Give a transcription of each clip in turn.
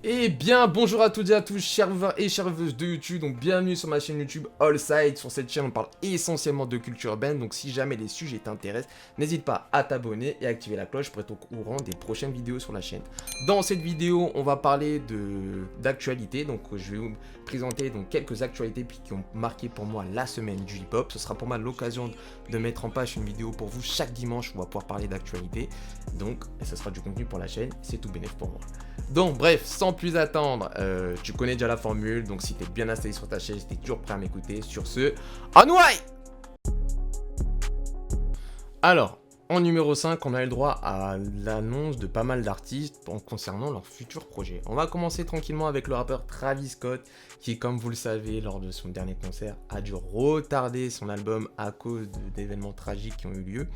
Eh bien, bonjour à toutes et à tous, chers viewers et chères viewers de YouTube, donc bienvenue sur ma chaîne YouTube Allside. Sur cette chaîne, on parle essentiellement de culture urbaine, donc si jamais les sujets t'intéressent, n'hésite pas à t'abonner et à activer la cloche pour être au courant des prochaines vidéos sur la chaîne. Dans cette vidéo, on va parler d'actualité, donc je vais vous présenter donc quelques actualités qui ont marqué pour moi la semaine du hip-hop. Ce sera pour moi l'occasion de mettre en page une vidéo pour vous chaque dimanche, on va pouvoir parler d'actualité, donc ce sera du contenu pour la chaîne, c'est tout bénéf pour moi. Donc bref, sans plus attendre, tu connais déjà la formule, donc si t'es bien installé sur ta chaise, t'es toujours prêt à m'écouter, sur ce, on way! Alors, en numéro 5, on a eu le droit à l'annonce de pas mal d'artistes concernant leurs futurs projets. On va commencer tranquillement avec le rappeur Travis Scott, qui, comme vous le savez, lors de son dernier concert, a dû retarder son album à cause d'événements tragiques qui ont eu lieu.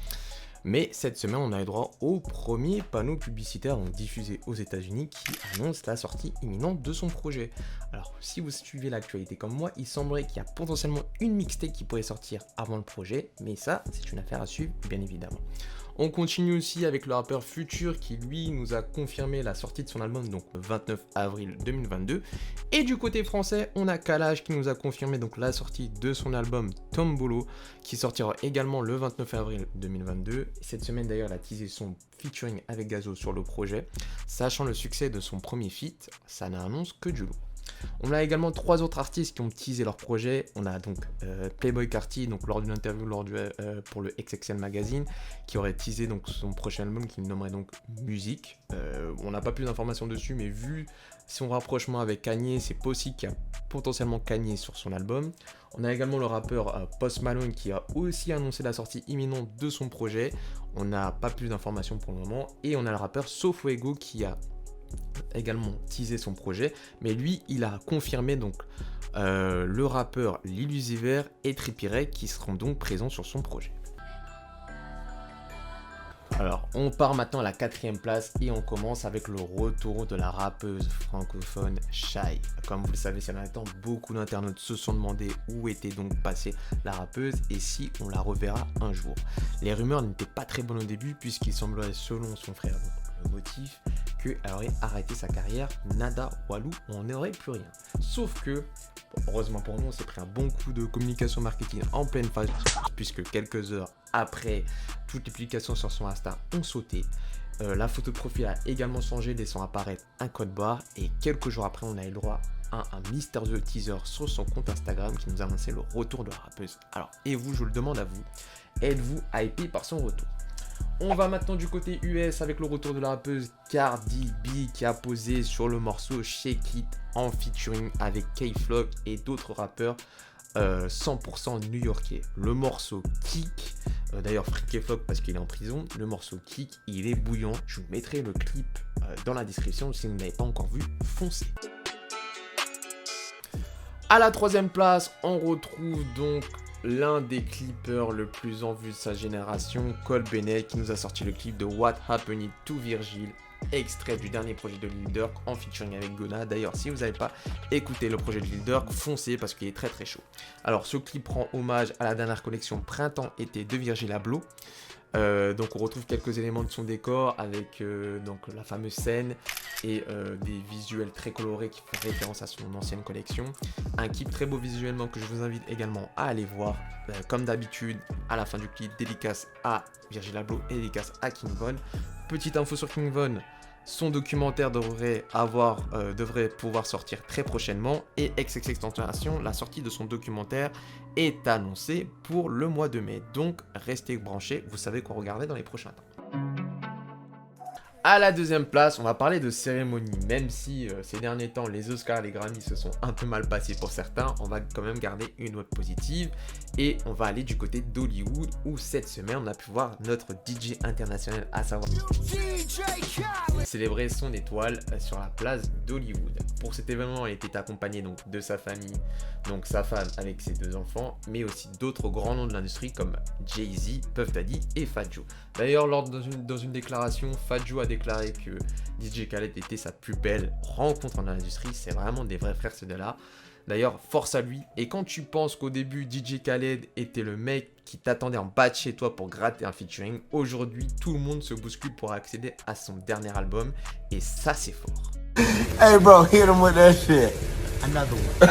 Mais cette semaine, on a eu droit au premier panneau publicitaire diffusé aux États-Unis qui annonce la sortie imminente de son projet. Alors, si vous suivez l'actualité comme moi, il semblerait qu'il y a potentiellement une mixtape qui pourrait sortir avant le projet, mais ça, c'est une affaire à suivre, bien évidemment. On continue aussi avec le rappeur Future qui lui nous a confirmé la sortie de son album donc le 29 avril 2022. Et du côté français, on a Kalash qui nous a confirmé donc la sortie de son album Tombolo qui sortira également le 29 avril 2022. Cette semaine d'ailleurs, il a teasé son featuring avec Gazo sur le projet. Sachant le succès de son premier feat, ça n'annonce que du lourd. On a également 3 autres artistes qui ont teasé leur projet. On a donc Playboi Carti, donc lors d'une interview pour le XXL Magazine, qui aurait teasé donc son prochain album qu'il nommerait donc Musique. On n'a pas plus d'informations dessus, mais vu son rapprochement avec Kanye, c'est possible qu'il y a potentiellement Kanye sur son album. On a également le rappeur Post Malone qui a aussi annoncé la sortie imminente de son projet. On n'a pas plus d'informations pour le moment. Et on a le rappeur Sofuego qui a également teasé son projet, mais lui il a confirmé donc le rappeur Lil Uzi Vert et Trippie Redd qui seront donc présents sur son projet. Alors on part maintenant à la 4e place et on commence avec le retour de la rappeuse francophone Shai. Comme vous le savez, ces derniers temps, beaucoup d'internautes se sont demandé où était donc passée la rappeuse et si on la reverra un jour. Les rumeurs n'étaient pas très bonnes au début puisqu'il semblerait, selon son frère, donc, le motif qu'elle aurait arrêté sa carrière, nada walou, on n'aurait plus rien. Sauf que, heureusement pour nous, on s'est pris un bon coup de communication marketing en pleine phase, puisque quelques heures après, toutes les publications sur son Insta ont sauté. La photo de profil a également changé, laissant apparaître un code barre, et quelques jours après, on a eu le droit à un mystérieux teaser sur son compte Instagram qui nous annonçait le retour de la rappeuse. Alors, et vous, je vous le demande à vous, êtes-vous hypé par son retour ? On va maintenant du côté US avec le retour de la rappeuse Cardi B qui a posé sur le morceau Shake It en featuring avec K-Flock et d'autres rappeurs 100% new-yorkais. Le morceau Kick, d'ailleurs free K-Flock parce qu'il est en prison, le morceau Kick il est bouillant, je vous mettrai le clip dans la description si vous ne l'avez pas encore vu, foncez. À la 3e place, on retrouve donc l'un des clippers le plus en vue de sa génération, Cole Bennett, qui nous a sorti le clip de What Happened to Virgil, extrait du dernier projet de Lil Durk en featuring avec Gunna. D'ailleurs, si vous n'avez pas écouté le projet de Lil Durk, foncez parce qu'il est très très chaud. Alors, ce clip rend hommage à la dernière collection Printemps-été de Virgil Abloh. Donc on retrouve quelques éléments de son décor avec donc la fameuse scène et des visuels très colorés qui font référence à son ancienne collection. Un clip très beau visuellement que je vous invite également à aller voir. Comme d'habitude, à la fin du clip, dédicace à Virgil Abloh et dédicace à King Von. Petite info sur King Von, son documentaire devrait pouvoir sortir très prochainement et XXXTentacion, la sortie de son documentaire est annoncée pour le mois de mai. Donc restez branchés, vous savez quoi regarder dans les prochains temps. À la 2e place, on va parler de cérémonie. Même si ces derniers temps, les Oscars et les Grammys se sont un peu mal passés pour certains, on va quand même garder une note positive. Et on va aller du côté d'Hollywood, où cette semaine, on a pu voir notre DJ international, à savoir célébrer son étoile sur la place d'Hollywood. Pour cet événement, il était accompagné donc de sa famille, donc sa femme avec ses 2 enfants, mais aussi d'autres grands noms de l'industrie comme Jay-Z, Puff Daddy et Fat Joe. D'ailleurs, dans une déclaration, Fat Joe a déclaré que DJ Khaled était sa plus belle rencontre en industrie. C'est vraiment des vrais frères ces deux-là. D'ailleurs, force à lui. Et quand tu penses qu'au début, DJ Khaled était le mec qui t'attendait en bas de chez toi pour gratter un featuring, aujourd'hui, tout le monde se bouscule pour accéder à son dernier album. Et ça, c'est fort. Hey, bro, hit him with that shit. Another one.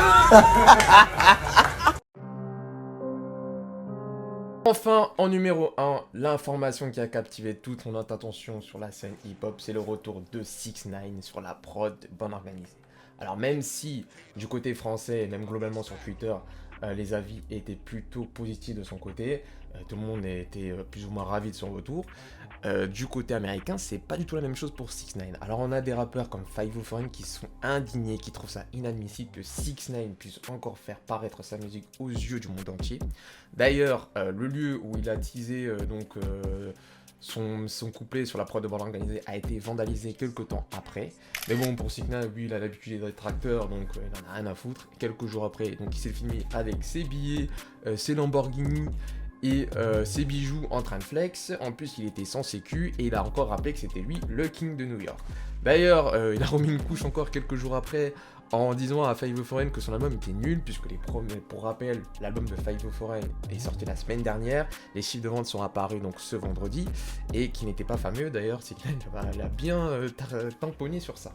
Enfin, en numéro 1, l'information qui a captivé toute notre attention sur la scène hip-hop, c'est le retour de 6ix9ine sur la prod de Bon Organisé. Alors même si, du côté français, et même globalement sur Twitter, les avis étaient plutôt positifs de son côté, tout le monde était plus ou moins ravi de son retour, du côté américain, c'est pas du tout la même chose pour 6ix9ine. Alors on a des rappeurs comme 504 qui sont indignés, qui trouvent ça inadmissible que 6ix9ine puisse encore faire paraître sa musique aux yeux du monde entier. D'ailleurs, le lieu où il a teasé son couplet sur la prod de Bande Organisée a été vandalisé quelques temps après. Mais bon, pour 6ix9ine, lui, il a l'habitude d'être acteur, donc il en a rien à foutre. Quelques jours après, donc il s'est filmé avec ses billets, ses Lamborghini et ses bijoux en train de flex. En plus, il était sans sécu et il a encore rappelé que c'était lui le king de New York. D'ailleurs, il a remis une couche encore quelques jours après en disant à 504 que son album était nul, puisque pour rappel, l'album de 504 est sorti la semaine dernière, les chiffres de vente sont apparus donc ce vendredi, et qui n'était pas fameux d'ailleurs, c'est qu'il a bien tamponné sur ça.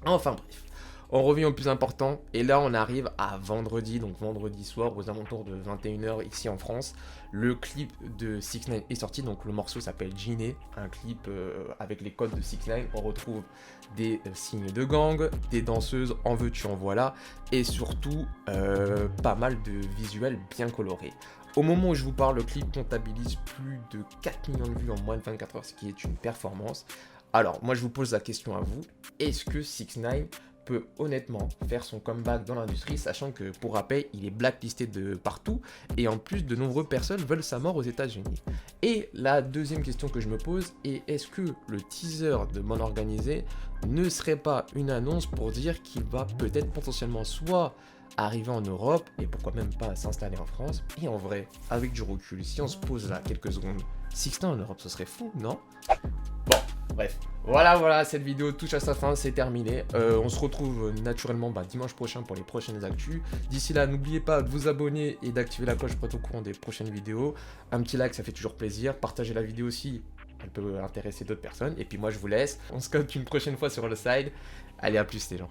Enfin bref. On revient au plus important, et là on arrive à vendredi, donc vendredi soir, aux alentours de 21h ici en France. Le clip de 6ix9ine est sorti, donc le morceau s'appelle Giné, un clip avec les codes de 6ix9ine. On retrouve des signes de gang, des danseuses, en veux-tu en voilà, et surtout pas mal de visuels bien colorés. Au moment où je vous parle, le clip comptabilise plus de 4 millions de vues en moins de 24 heures, ce qui est une performance. Alors, moi je vous pose la question à vous, est-ce que 6ix9ine peut honnêtement faire son comeback dans l'industrie, sachant que, pour rappel, il est blacklisté de partout, et en plus, de nombreuses personnes veulent sa mort aux États-Unis. Et la deuxième question que je me pose est, est-ce que le teaser de Bon Organisé ne serait pas une annonce pour dire qu'il va peut-être potentiellement soit arriver en Europe, et pourquoi même pas s'installer en France? Et en vrai, avec du recul, si on se pose là quelques secondes, 6ix9ine en Europe, ce serait fou, non? Bon, bref. Voilà, cette vidéo touche à sa fin, c'est terminé. On se retrouve naturellement dimanche prochain pour les prochaines actus. D'ici là, n'oubliez pas de vous abonner et d'activer la cloche pour être au courant des prochaines vidéos. Un petit like, ça fait toujours plaisir. Partagez la vidéo aussi, elle peut intéresser d'autres personnes. Et puis moi, je vous laisse. On se capte une prochaine fois sur le side. Allez, à plus les gens.